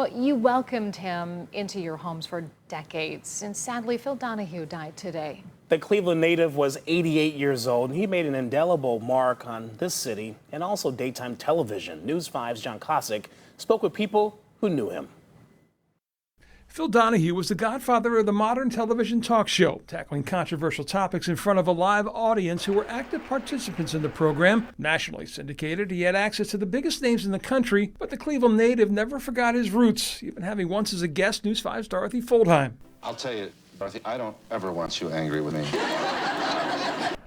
Well, you welcomed him into your homes for decades, and sadly, Phil Donahue died today. The Cleveland native was 88 years old, and he made an indelible mark on this city and also daytime television. News 5's John Kosick spoke with people who knew him. Phil Donahue was the godfather of the modern television talk show, tackling controversial topics in front of a live audience who were active participants in the program. Nationally syndicated, he had access to the biggest names in the country, but the Cleveland native never forgot his roots, even having once as a guest News 5's Dorothy Foldheim. I'll tell you, Dorothy, I don't ever want you angry with me.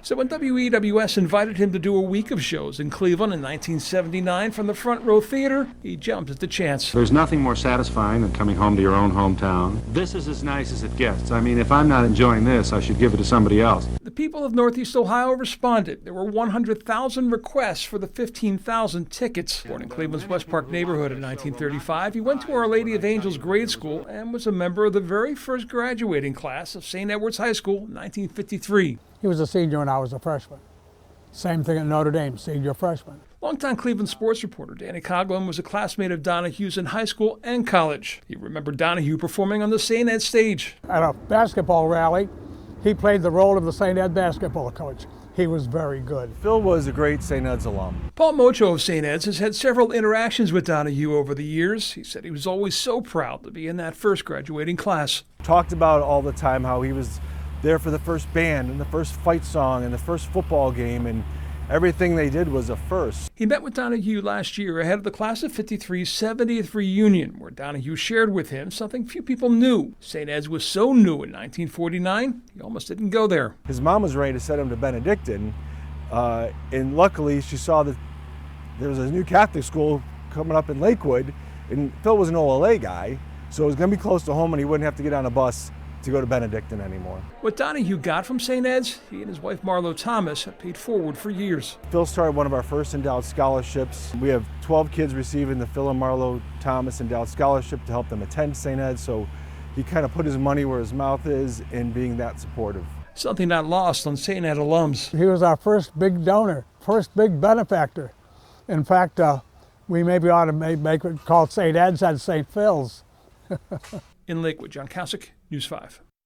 So when WEWS invited him to do a week of shows in Cleveland in 1979 from the Front Row Theater, he jumped at the chance. There's nothing more satisfying than coming home to your own hometown. This is as nice as it gets. I mean, if I'm not enjoying this, I should give it to somebody else. The people of Northeast Ohio responded. There were 100,000 requests for the 15,000 tickets. Born in Cleveland's West Park neighborhood in 1935, he went to Our Lady of Angels grade school and was a member of the very first graduating class of St. Edward's High School in 1953. He was a senior and I was a freshman. Same thing at Notre Dame, senior freshman. Longtime Cleveland sports reporter Danny Coughlin was a classmate of Donahue's in high school and college. He remembered Donahue performing on the St. Ed stage. At a basketball rally, he played the role of the St. Ed basketball coach. He was very good. Phil was a great St. Ed's alum. Paul Mocho of St. Ed's has had several interactions with Donahue over the years. He said he was always so proud to be in that first graduating class. Talked about all the time how he was there for the first band and the first fight song and the first football game, and everything they did was a first. He met with Donahue last year ahead of the class of 53's 70th reunion, where Donahue shared with him something few people knew. St. Ed's was so new in 1949, he almost didn't go there. His mom was ready to send him to Benedictine, and luckily she saw that there was a new Catholic school coming up in Lakewood, and Phil was an OLA guy, so it was going to be close to home and he wouldn't have to get on a bus to go to Benedictine anymore. What Donahue got from St. Ed's, he and his wife Marlo Thomas have paid forward for years. Phil started one of our first endowed scholarships. We have 12 kids receiving the Phil and Marlo Thomas endowed scholarship to help them attend St. Ed's, so he kind of put his money where his mouth is in being that supportive. Something not lost on St. Ed alums. He was our first big donor, first big benefactor. In fact, we maybe ought to make it called St. Ed's and St. Phil's. In Lakewood, John Kosick, News 5.